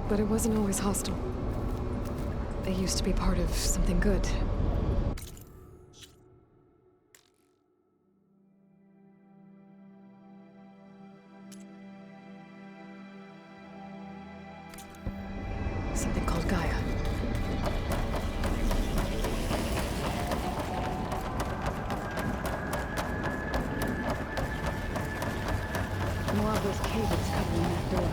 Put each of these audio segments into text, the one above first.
but it wasn't always hostile. They used to be part of something good. Something called Gaia. More of those cables covering that door.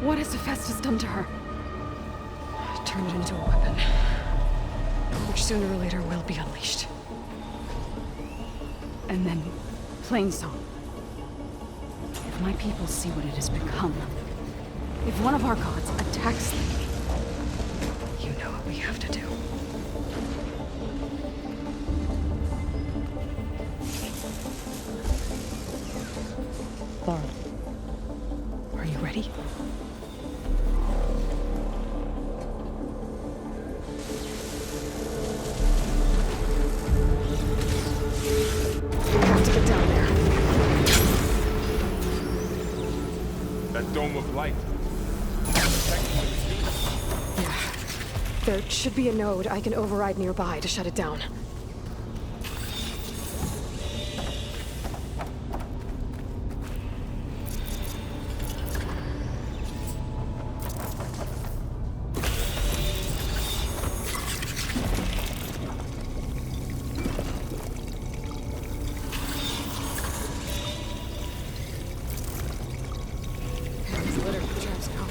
What has Hephaestus done to her? Turned it into a weapon, which sooner or later will be unleashed. And then, Plainsong. If my people see what it has become, if one of our gods attacks them, You know what we have to do. Laura, are you ready? We have to get down there. That dome of light. Yeah. There should be a node I can override nearby to shut it down. It's littered with traps now.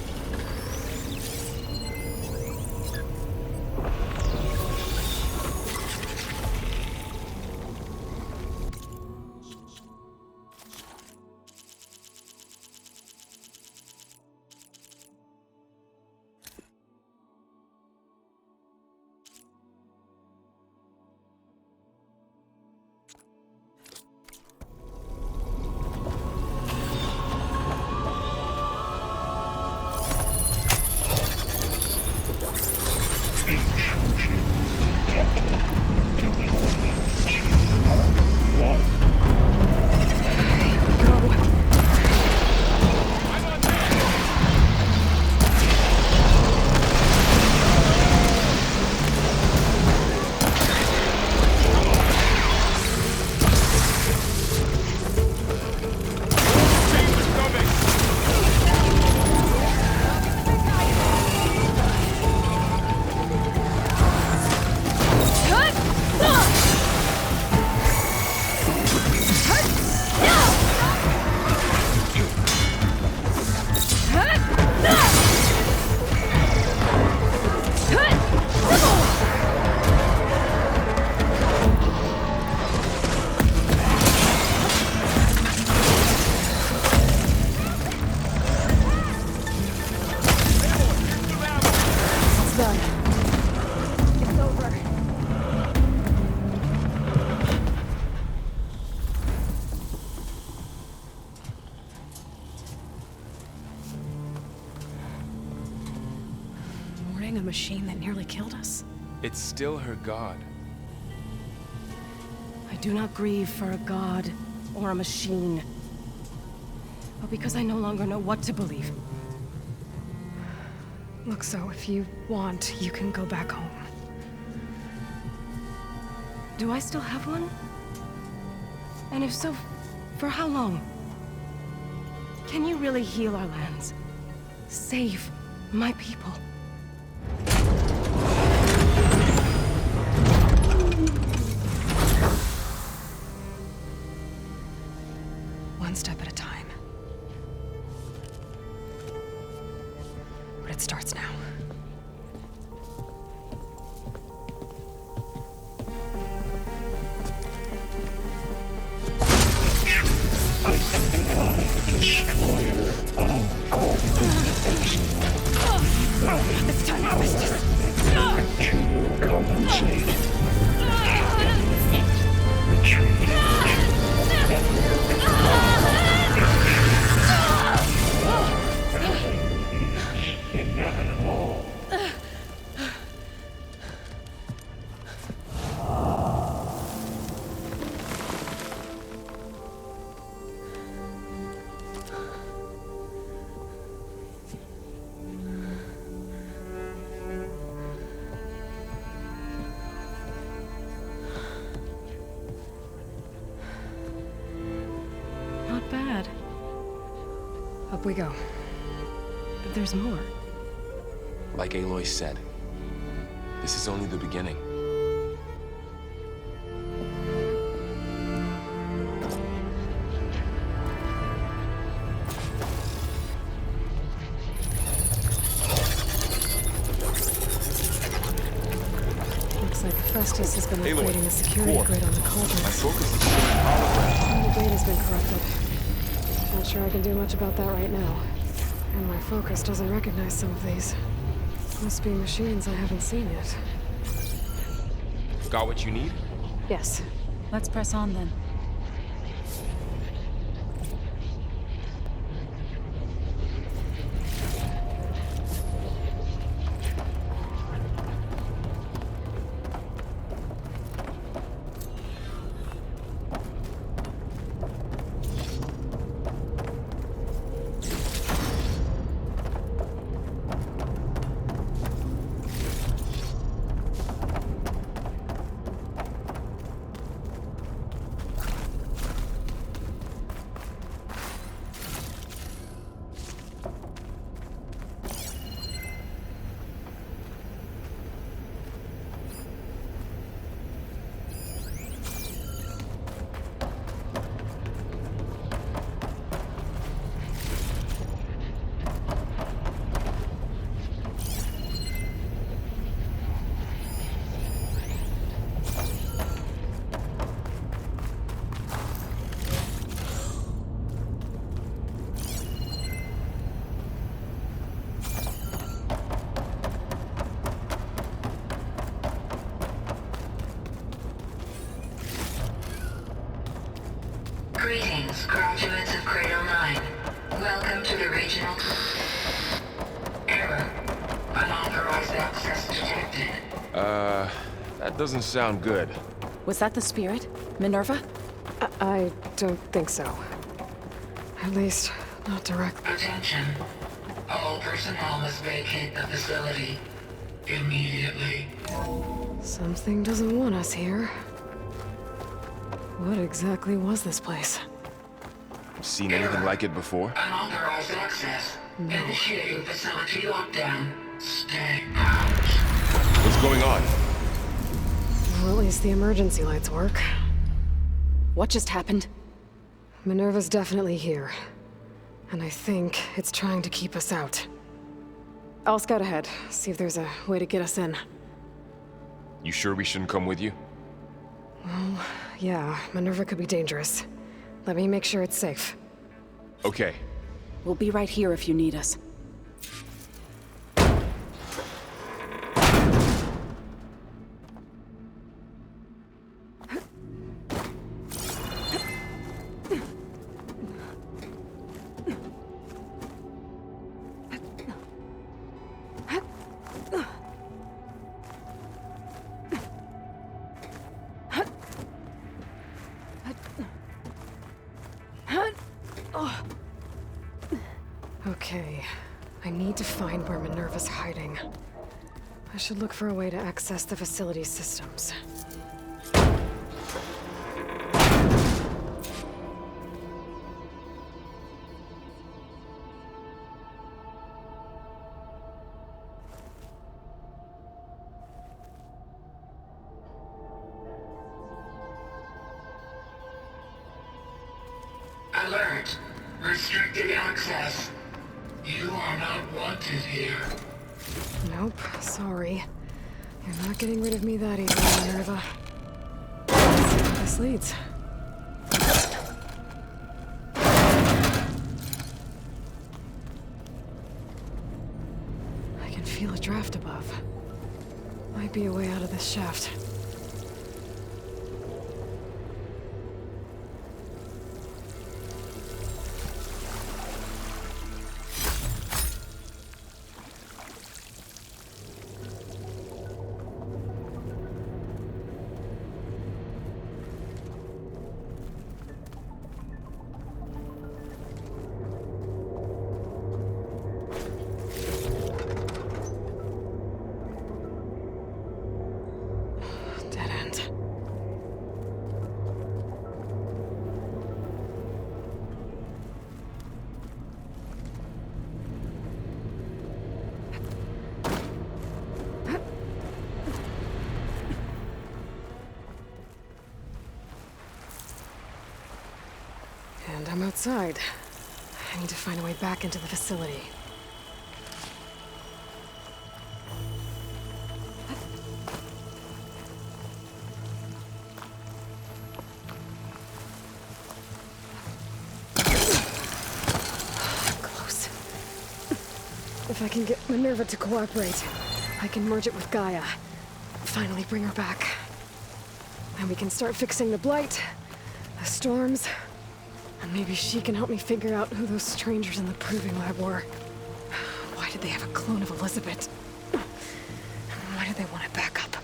It's done. It's over. Mourning a machine that nearly killed us? It's still her god. I do not grieve for a god or a machine, but because I no longer know what to believe. Look, so if you want, you can go back home. Do I still have one? And if so, for how long? Can you really heal our lands? Save my people? One step at a time. But it starts now. This time I was just... To compensate. Retreat. bad. Up we go. But there's more. Like Aloy said, this is only the beginning. Looks like Festus has been Aloy, operating a security War. grid on the My cauldrons. focus is showing hologram. The data's been corrupted. Not sure I can do much about that right now. And my focus doesn't recognize some of these. Must be machines I haven't seen yet. Got what you need? Yes. Let's press on then. Greetings, graduates of Cradle 9. Welcome to the regional... Error. Unauthorized access detected. That doesn't sound good. Was that the spirit? Minerva? I don't think so. At least, not direct. Attention. All personnel must vacate the facility. Immediately. Something doesn't want us here. What exactly was this place? Seen anything like it before? Unauthorized access. Initiating facility lockdown. Stay out. What's going on? Well, at least the emergency lights work. What just happened? Minerva's definitely here. And I think it's trying to keep us out. I'll scout ahead, see if there's a way to get us in. You sure we shouldn't come with you? Yeah, Minerva could be dangerous. Let me make sure it's safe. Okay. We'll be right here if you need us. Okay, I need to find where Minerva's hiding. I should look for a way to access the facility's systems. Alert. Restricted access. You are not wanted here. Nope, sorry. You're not getting rid of me that easily, Minerva. Let's see where this leads. I can feel a draft above. Might be a way out of this shaft. outside. I need to find a way back into the facility. Close. If I can get Minerva to cooperate, I can merge it with Gaia. Finally bring her back. And we can start fixing the Blight, the storms, and maybe she can help me figure out who those strangers in the Proving Lab were. Why did they have a clone of Elizabeth? Why did they want it back up?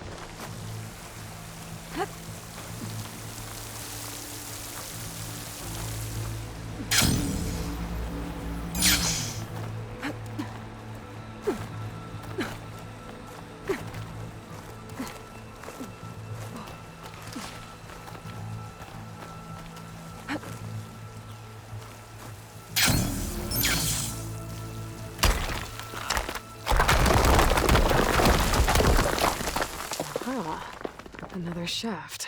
Another shaft.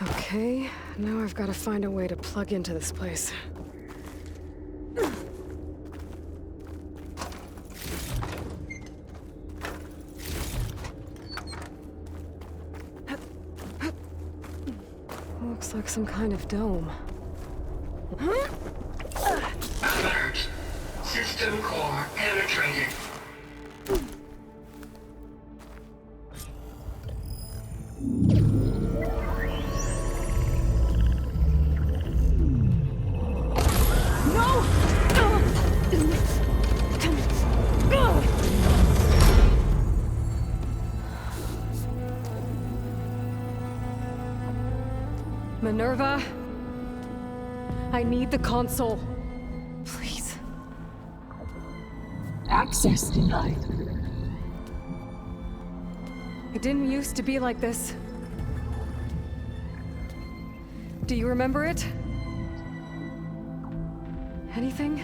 Okay, now I've got to find a way to plug into this place. Looks like some kind of dome. Alert. System core penetrated. Minerva, I need the console. Please. Access denied. It didn't used to be like this. Do you remember it? Anything?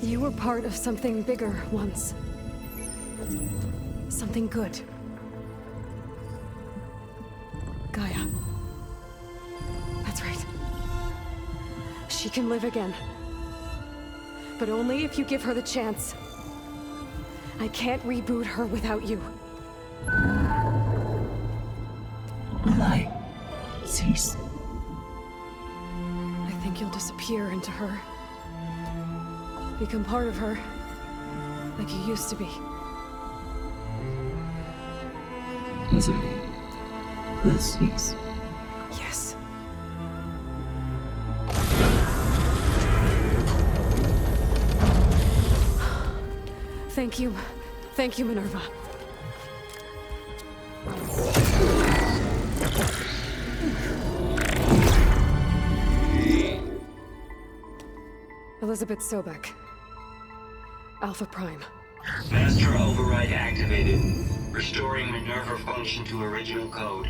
You were part of something bigger once. Something good. Gaia. That's right. She can live again. But only if you give her the chance. I can't reboot her without you. Lie. Cease. I think you'll disappear into her. Become part of her. Like you used to be. Misery. Will cease. Yes. Thank you. Thank you, Minerva. Elizabeth Sobek. Alpha Prime. Master override activated. Restoring Minerva function to original code.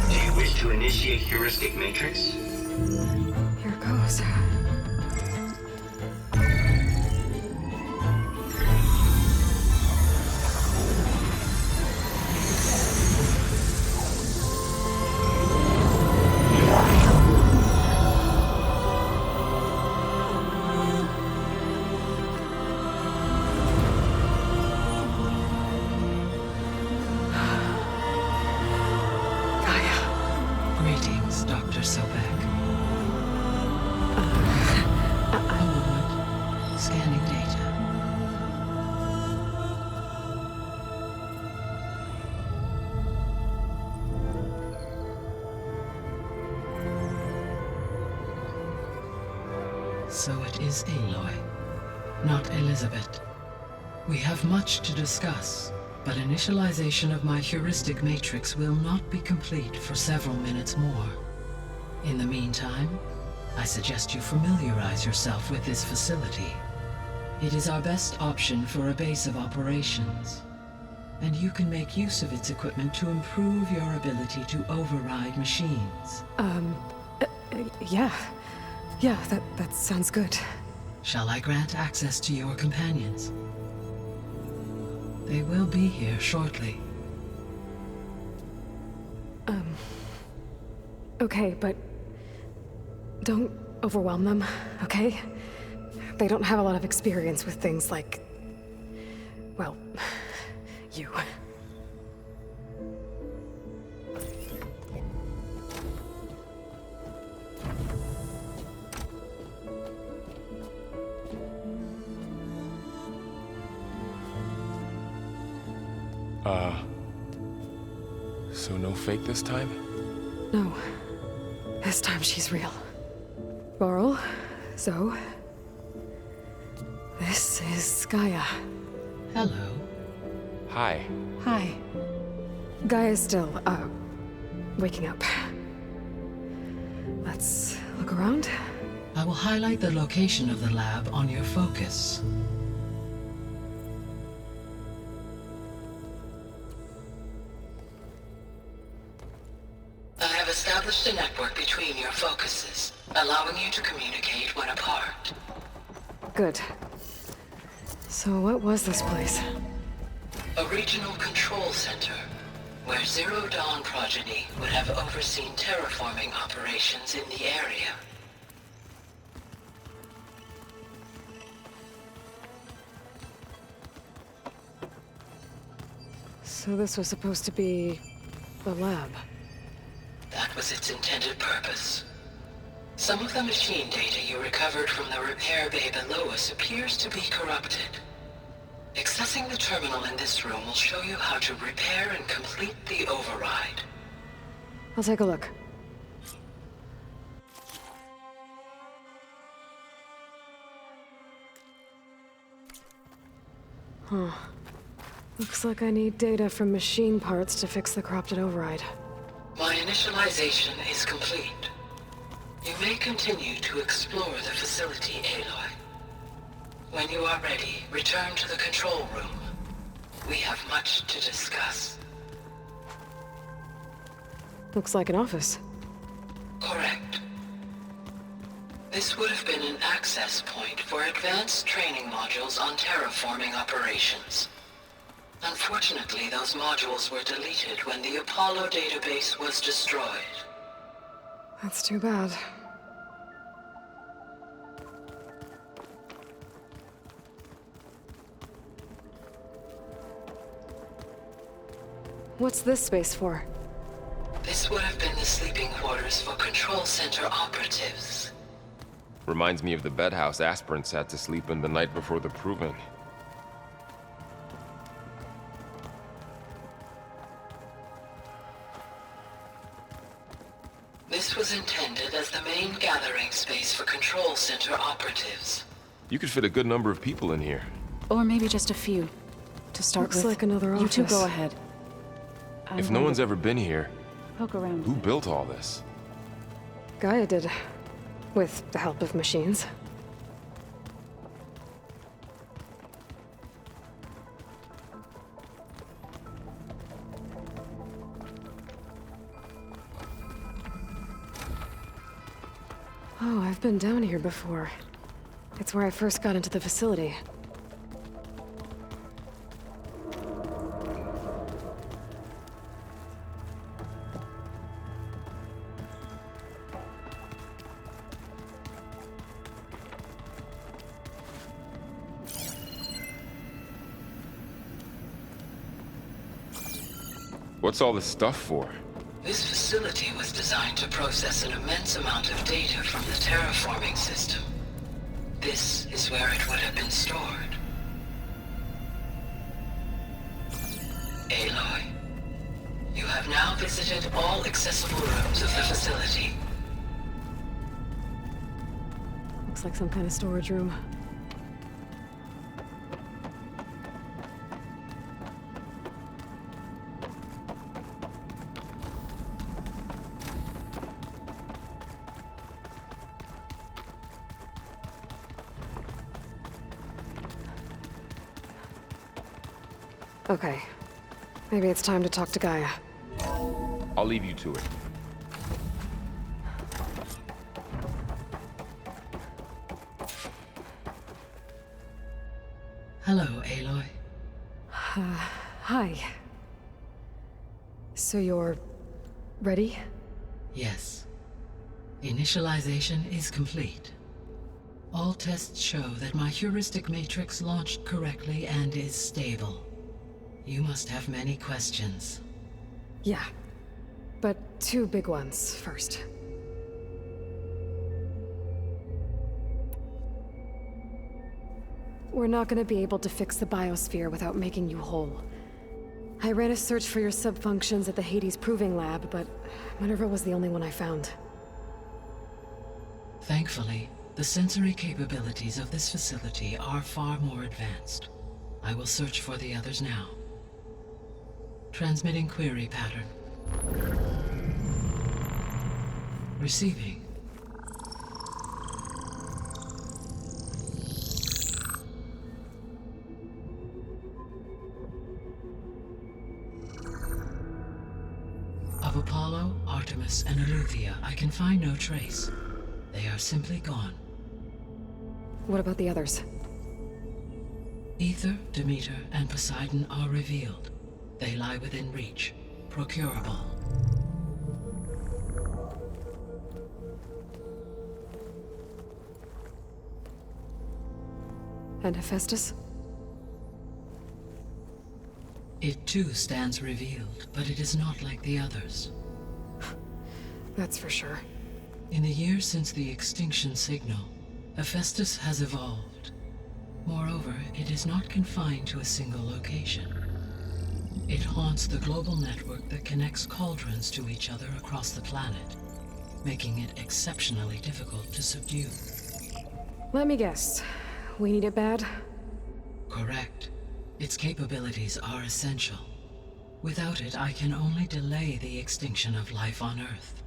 Do you wish to initiate heuristic matrix? Here goes. Greetings, Dr. Sobek. A moment. Scanning data. So it is Aloy, not Elizabeth. We have much to discuss, but initialization of my heuristic matrix will not be complete for several minutes more. In the meantime, I suggest you familiarize yourself with this facility. It is our best option for a base of operations, and you can make use of its equipment to improve your ability to override machines. Yeah. Yeah, that sounds good. Shall I grant access to your companions? They will be here shortly. Okay, but don't overwhelm them, okay? They don't have a lot of experience with things like, well, you. So no fake this time? No. This time she's real. Varl, Zoe. This is Gaia. Hello. Hi. Hi. Gaia's still, waking up. Let's look around. I will highlight the location of the lab on your focus. I have established a network between your focuses, allowing you to communicate when apart. Good. So what was this place? A regional control center, where Zero Dawn progeny would have overseen terraforming operations in the area. So this was supposed to be the lab. That was its intended purpose. Some of the machine data you recovered from the repair bay below us appears to be corrupted. Accessing the terminal in this room will show you how to repair and complete the override. I'll take a look. Huh. Looks like I need data from machine parts to fix the corrupted override. My initialization is complete. You may continue to explore the facility, Aloy. When you are ready, return to the control room. We have much to discuss. Looks like an office. Correct. This would have been an access point for advanced training modules on terraforming operations. Unfortunately, those modules were deleted when the Apollo database was destroyed. That's too bad. What's this space for? This would have been the sleeping quarters for Control Center operatives. Reminds me of the bedhouse aspirants had to sleep in the night before the proving. This was intended as the main gathering space for Control Center operatives. You could fit a good number of people in here. Or maybe just a few. To start Looks with. like another You two office. go ahead. I'm If no going one's to ever been here, poke around. who built all this? Gaia did. With the help of machines. Oh, I've been down here before. It's where I first got into the facility. What's all this stuff for? This facility was designed to process an immense amount of data from the terraforming system. This is where it would have been stored. Aloy, you have now visited all accessible rooms of the facility. Looks like some kind of storage room. Okay. Maybe it's time to talk to Gaia. I'll leave you to it. Hello, Aloy. Hi. So you're... ready? Yes. Initialization is complete. All tests show that my heuristic matrix launched correctly and is stable. You must have many questions. Yeah. But 2 big ones first. We're not gonna be able to fix the biosphere without making you whole. I ran a search for your subfunctions at the Hades Proving Lab, but Minerva was the only one I found. Thankfully, the sensory capabilities of this facility are far more advanced. I will search for the others now. Transmitting query pattern. Receiving. Of Apollo, Artemis, and Eleuthia, I can find no trace. They are simply gone. What about the others? Ether, Demeter, and Poseidon are revealed. They lie within reach, procurable. And Hephaestus? It too stands revealed, but it is not like the others. That's for sure. In the years since the extinction signal, Hephaestus has evolved. Moreover, it is not confined to a single location. It haunts the global network that connects cauldrons to each other across the planet, making it exceptionally difficult to subdue. Let me guess. We need it bad? Correct. Its capabilities are essential. Without it, I can only delay the extinction of life on Earth.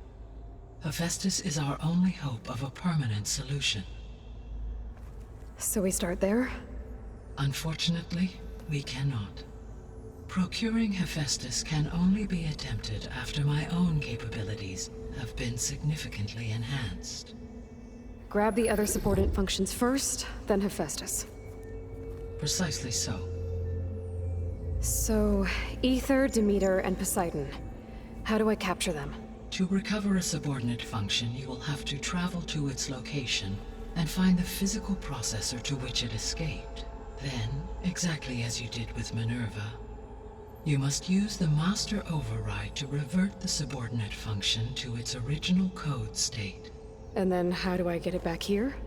Hephaestus is our only hope of a permanent solution. So we start there? Unfortunately, we cannot. Procuring Hephaestus can only be attempted after my own capabilities have been significantly enhanced. Grab the other subordinate functions first, then Hephaestus. Precisely so. So, Ether, Demeter, and Poseidon. How do I capture them? To recover a subordinate function, you will have to travel to its location and find the physical processor to which it escaped. Then, exactly as you did with Minerva, you must use the master override to revert the subordinate function to its original code state. And then how do I get it back here?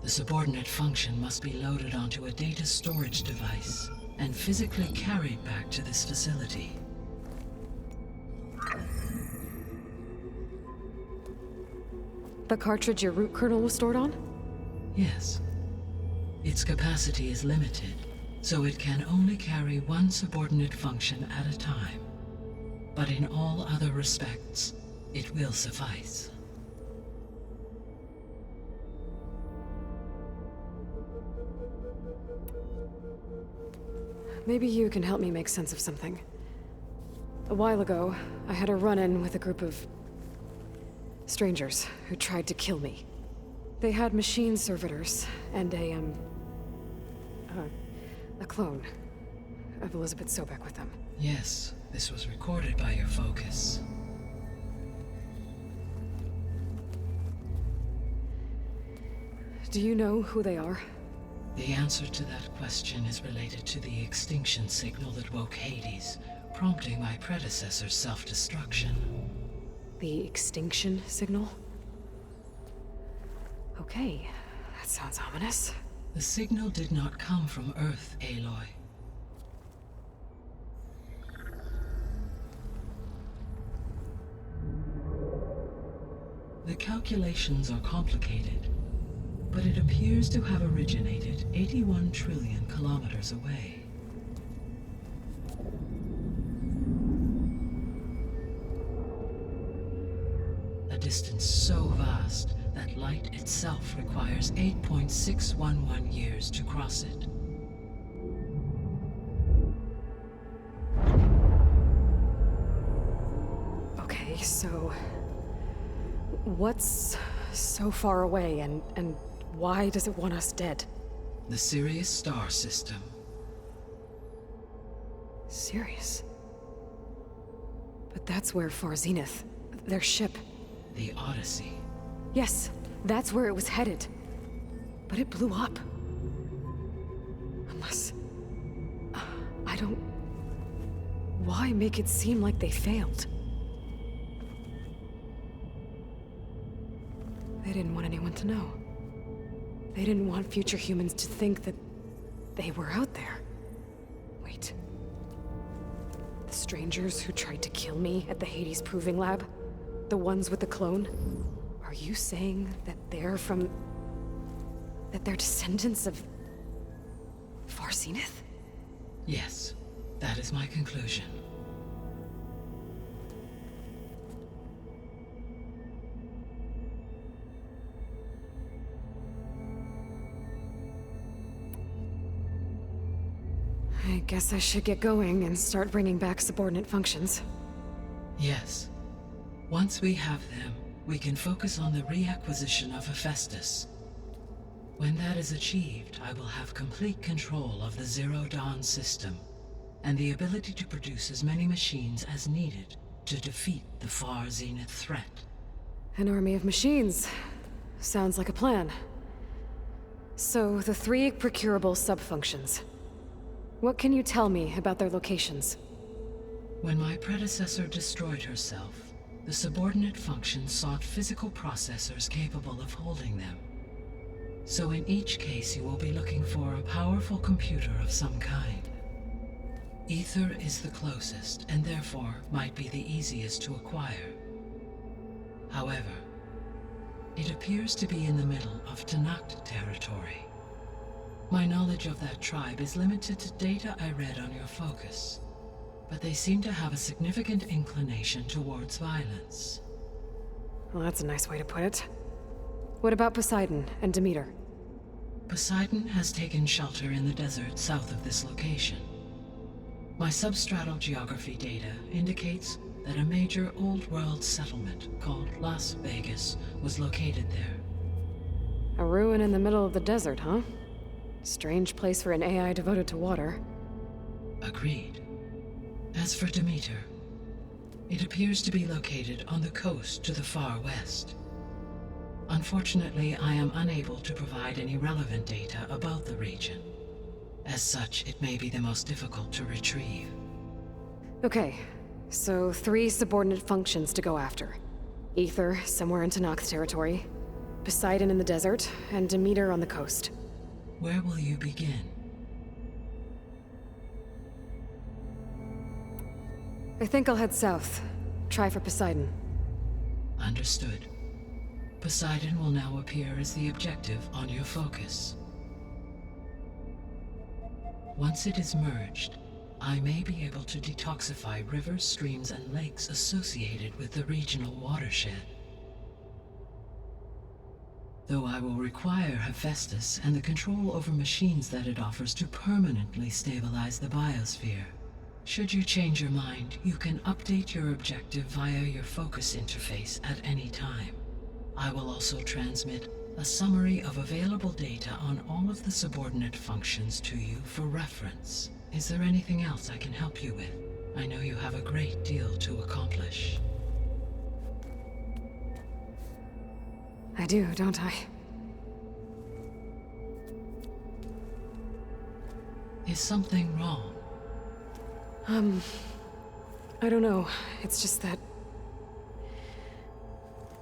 The subordinate function must be loaded onto a data storage device and physically carried back to this facility. The cartridge your root kernel was stored on? Yes. Its capacity is limited, so it can only carry one subordinate function at a time. But in all other respects, it will suffice. Maybe you can help me make sense of something. A while ago, I had a run-in with a group of strangers who tried to kill me. They had machine servitors and a clone of Elizabeth Sobek with them. Yes, this was recorded by your focus. Do you know who they are? The answer to that question is related to the extinction signal that woke Hades, prompting my predecessor's self-destruction. The extinction signal? Okay, that sounds ominous. The signal did not come from Earth, Aloy. The calculations are complicated, but it appears to have originated 81 trillion kilometers away. A distance so vast that light itself requires 8.611 years to cross it. Okay, so... what's so far away, and why does it want us dead? The Sirius star system, Sirius. But that's where Far Zenith, their ship... The Odyssey. Yes, that's where it was headed. But it blew up. Unless... I don't... Why make it seem like they failed? They didn't want anyone to know. They didn't want future humans to think that they were out there. Wait. The strangers who tried to kill me at the Hades Proving Lab? The ones with the clone? Are you saying that they're from... that they're descendants of... Far Zenith? Yes, that is my conclusion. I guess I should get going and start bringing back subordinate functions. Yes. Once we have them, we can focus on the reacquisition of Hephaestus. When that is achieved, I will have complete control of the Zero Dawn system, and the ability to produce as many machines as needed to defeat the Far Zenith threat. An army of machines. Sounds like a plan. So, the 3 procurable sub-functions. What can you tell me about their locations? When my predecessor destroyed herself, the subordinate functions sought physical processors capable of holding them. So in each case you will be looking for a powerful computer of some kind. Ether is the closest, and therefore might be the easiest to acquire. However, it appears to be in the middle of Tenakth territory. My knowledge of that tribe is limited to data I read on your focus, but they seem to have a significant inclination towards violence. Well, that's a nice way to put it. What about Poseidon and Demeter? Poseidon has taken shelter in the desert south of this location. My substratal geography data indicates that a major old-world settlement called Las Vegas was located there. A ruin in the middle of the desert, huh? Strange place for an AI devoted to water. Agreed. As for Demeter, it appears to be located on the coast to the far west. Unfortunately, I am unable to provide any relevant data about the region. As such, it may be the most difficult to retrieve. Okay, so 3 subordinate functions to go after. Ether, somewhere in Tenakth territory, Poseidon in the desert, and Demeter on the coast. Where will you begin? I think I'll head south. Try for Poseidon. Understood. Poseidon will now appear as the objective on your focus. Once it is merged, I may be able to detoxify rivers, streams, and lakes associated with the regional watershed. Though I will require Hephaestus and the control over machines that it offers to permanently stabilize the biosphere. Should you change your mind, you can update your objective via your focus interface at any time. I will also transmit a summary of available data on all of the subordinate functions to you for reference. Is there anything else I can help you with? I know you have a great deal to accomplish. I do, don't I? Is something wrong? I don't know. It's just that...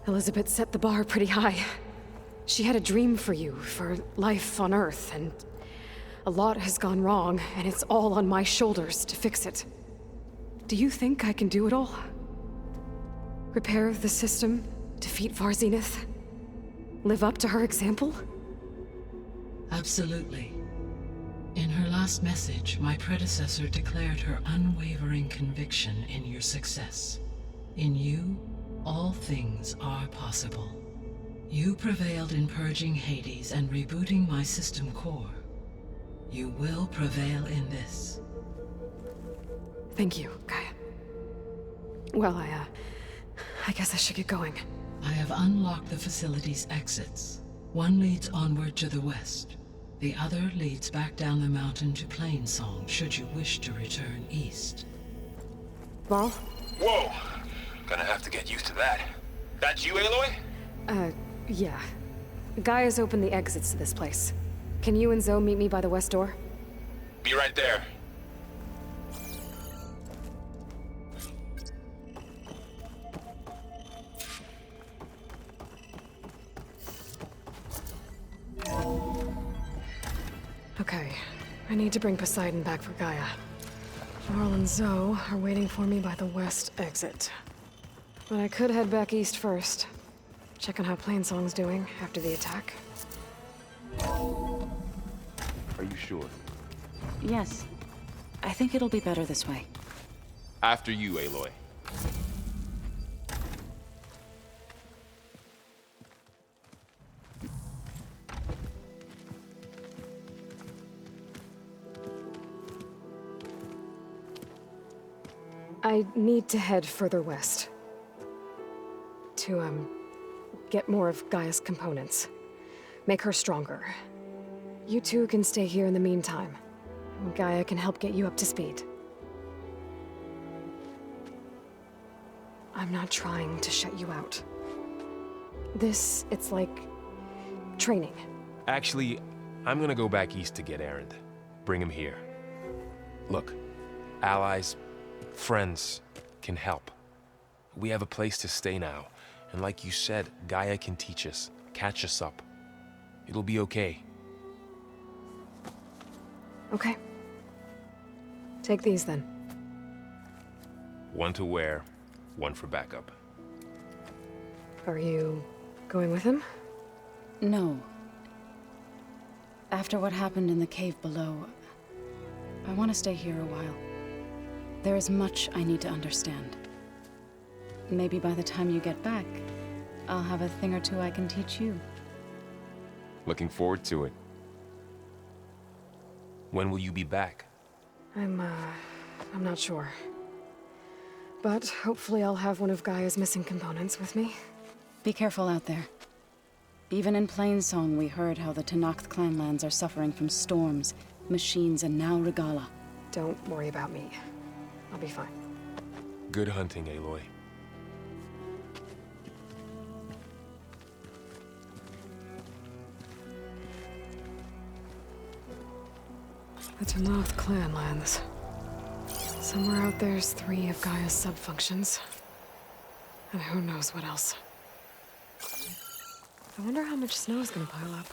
Elizabeth set the bar pretty high. She had a dream for you, for life on Earth, and a lot has gone wrong, and it's all on my shoulders to fix it. Do you think I can do it all? Repair the system, defeat Far Zenith, live up to her example? Absolutely. In her last message, my predecessor declared her unwavering conviction in your success. In you, all things are possible. You prevailed in purging Hades and rebooting my system core. You will prevail in this. Thank you, Gaia. Well, I guess I should get going. I have unlocked the facility's exits. One leads onward to the west. The other leads back down the mountain to Plainsong, should you wish to return east. Varl? Whoa! Gonna have to get used to that. That's you, Aloy? Yeah. Gaia's opened the exits to this place. Can you and Zoe meet me by the west door? Be right there. Okay. I need to bring Poseidon back for Gaia. Varl and Zoe are waiting for me by the west exit. But I could head back east first. Check on how Plainsong's doing after the attack. Are you sure? Yes. I think it'll be better this way. After you, Aloy. I need to head further west. To, get more of Gaia's components. Make her stronger. You two can stay here in the meantime. Gaia can help get you up to speed. I'm not trying to shut you out. It's like... training. Actually, I'm gonna go back east to get Erend. Bring him here. Look, allies, friends can help. We have a place to stay now, and like you said, Gaia can teach us, catch us up. It'll be okay. Okay. Take these then. One to wear, one for backup. Are you going with him? No. After what happened in the cave below, I want to stay here a while. There is much I need to understand. Maybe by the time you get back, I'll have a thing or two I can teach you. Looking forward to it. When will you be back? I'm not sure. But hopefully I'll have one of Gaia's missing components with me. Be careful out there. Even in Plainsong, we heard how the Tenakth clanlands are suffering from storms, machines, and now Regalla. Don't worry about me. I'll be fine. Good hunting, Aloy. The Tenakth clanlands. Somewhere out there's 3 of Gaia's sub-functions. And who knows what else. I wonder how much snow is gonna pile up.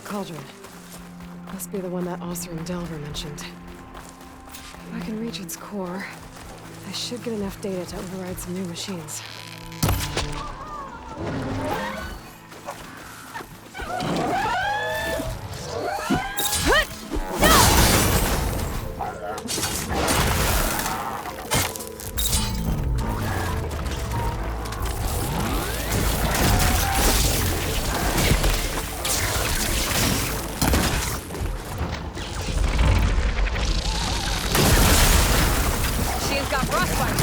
Cauldron. Must be the one that Oseram Delver mentioned. If I can reach its core, I should get enough data to override some new machines. got frostbite.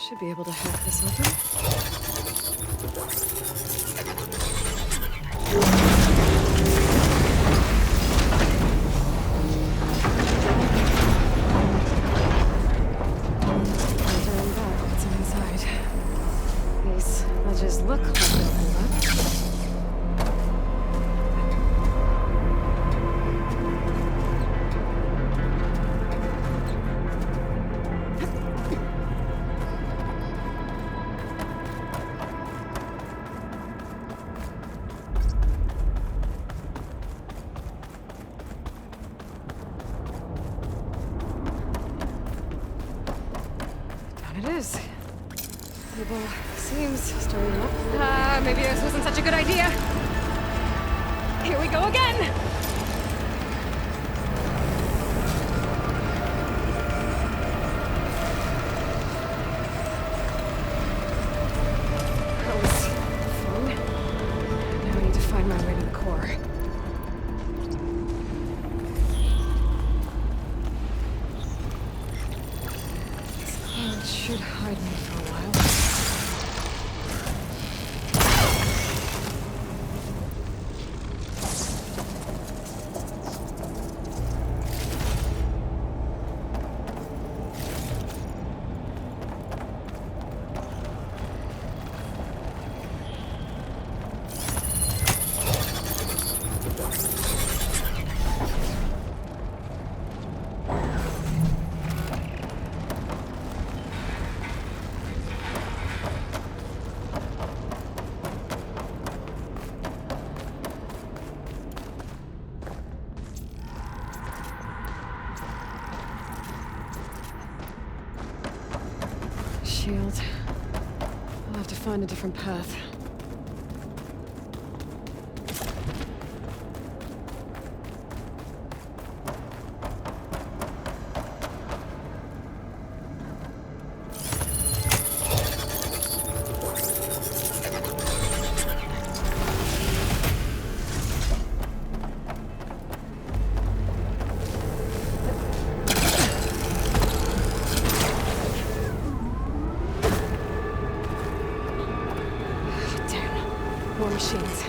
Should be able to hack this open. Entering back, what's inside? These ledges look like they'll hold up. It is. Table seems stirring up. Maybe this wasn't such a good idea. Here we go again! That was fun. Now I need to find my way to the core. It should hide me for a while. Shield. I'll have to find a different path. More machines.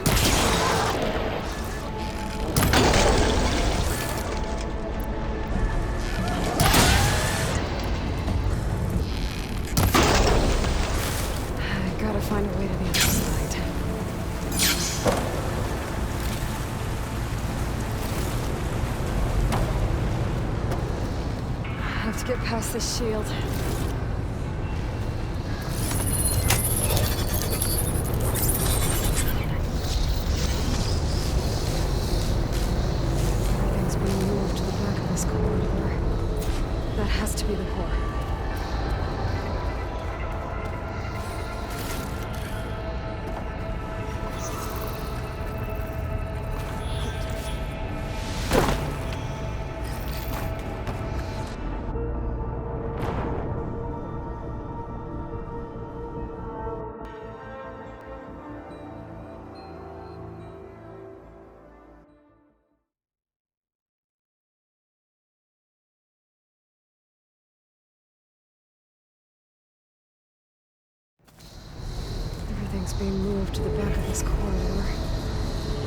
I gotta find a way to the other side. I have to get past this shield. That has to be the core. being moved to the back of this corridor.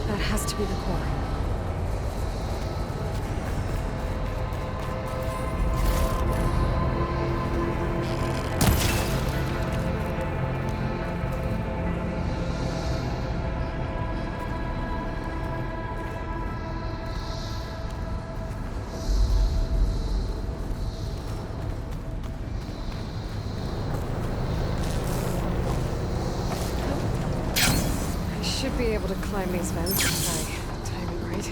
That has to be the core. Should be able to climb these vents if I time it right.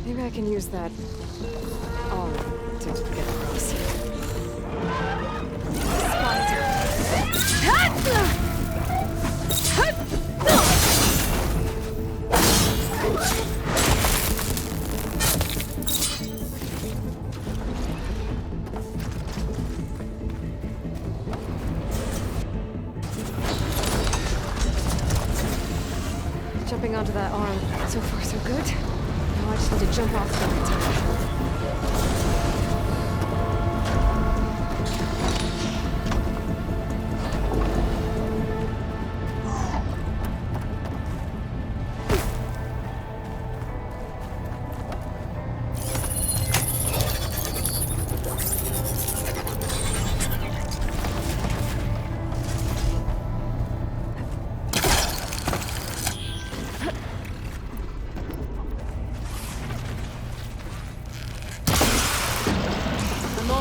Maybe I can use that arm to get across. Jumping onto that arm. So far, so good. Now I just need to jump off the right time.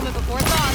Before thought.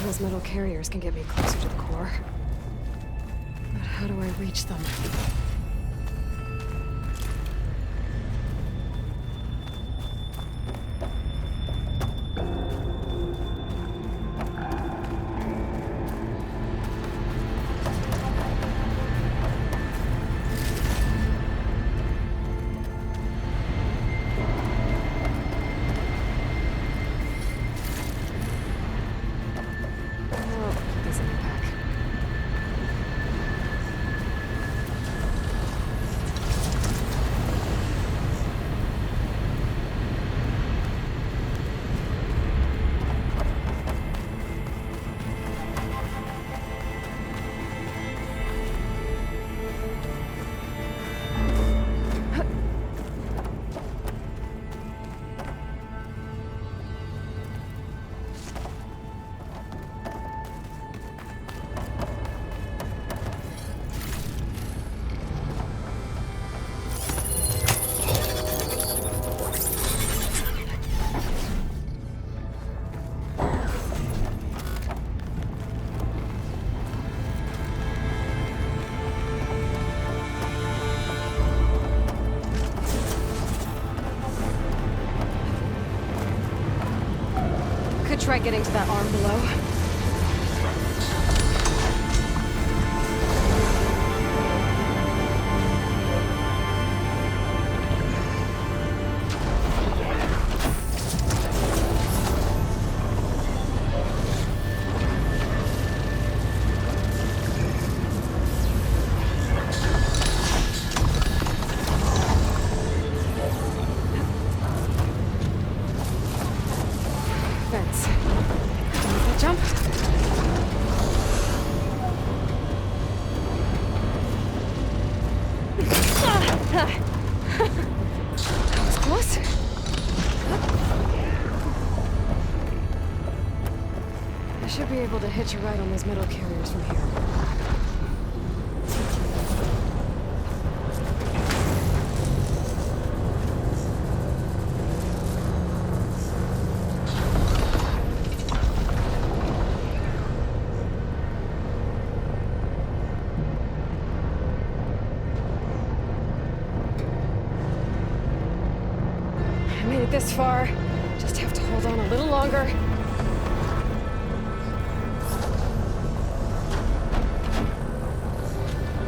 Those metal carriers can get me closer to the core. But how do I reach them? Try getting to that arm below. fence. Can I make that jump? That was close. I should be able to hitch a ride on those metal carriers from here. I made it this far. Just have to hold on a little longer.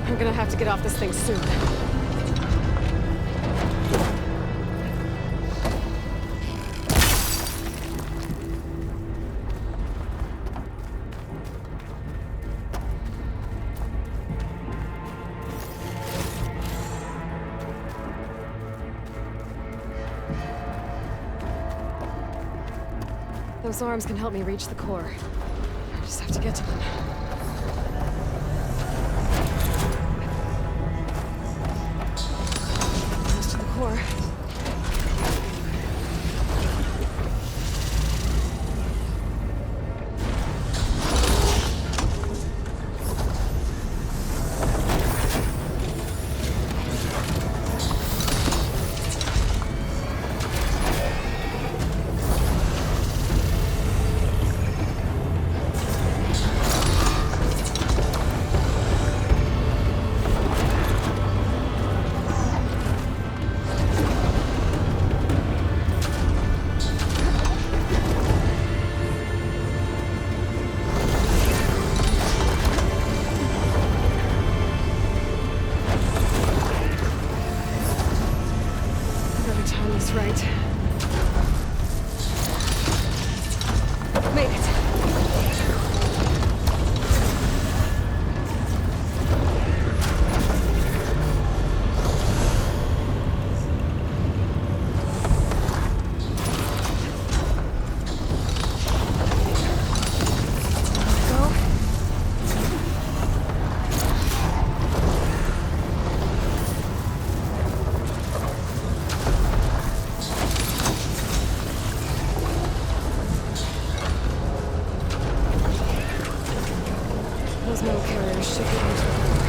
I'm gonna have to get off this thing soon. Those arms can help me reach the core. I just have to get to them. Close to the core. Time is right. Made it. Those metal carriers should get into the core.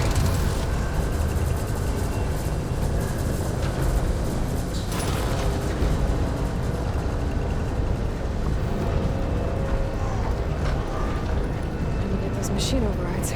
I'm gonna get those machine overrides.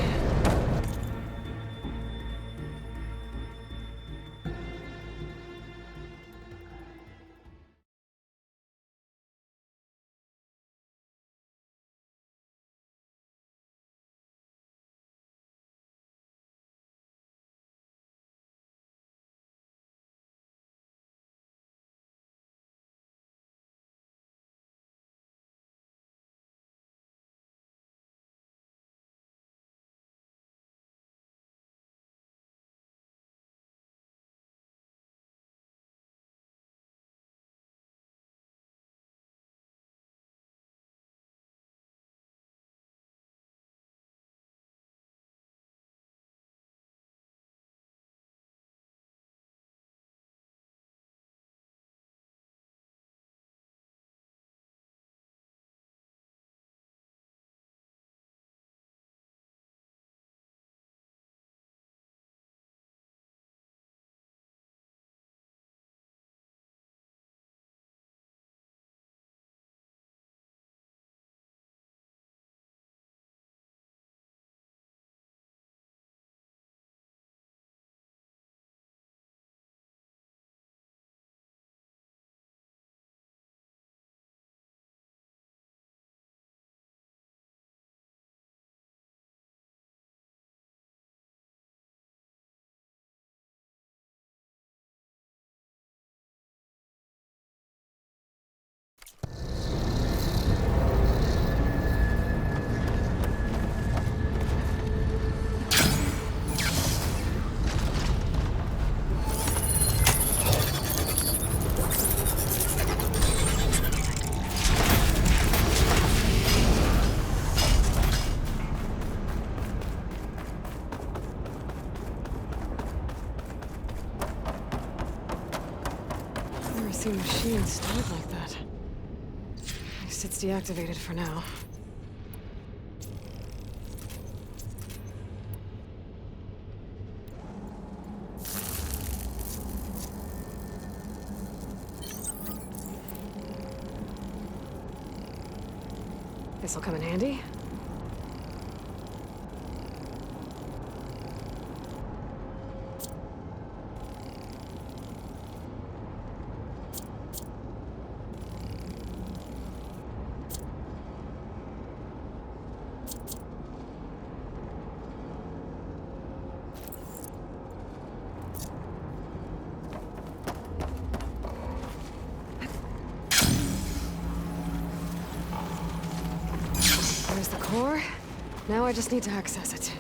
seen machines stored like that. At least it's deactivated for now. This'll come in handy. There's the core. Now I just need to access it.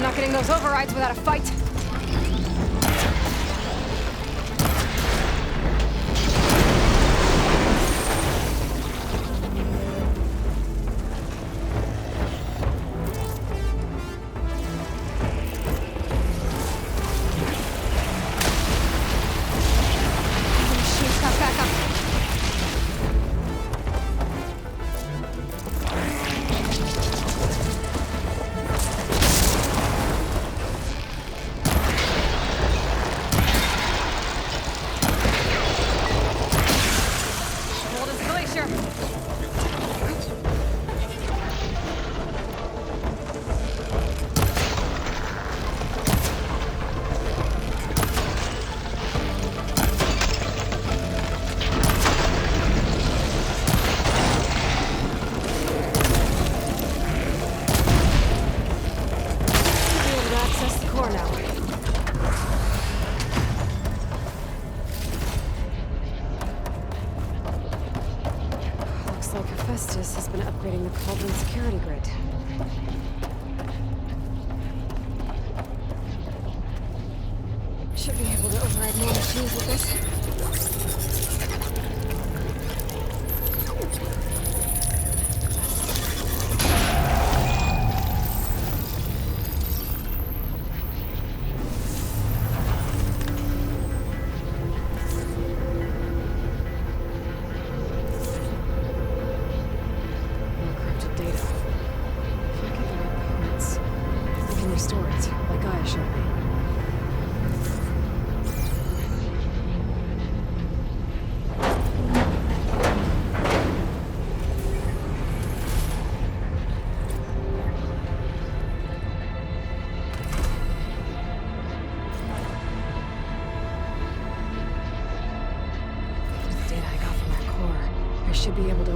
Not getting those overrides without a fight. The machine's got backup. Hephaestus has been upgrading the Cauldron security grid. Should be able to override more machines with this. Restore it, like Gaia showed me. With the data I got from our core, I should be able to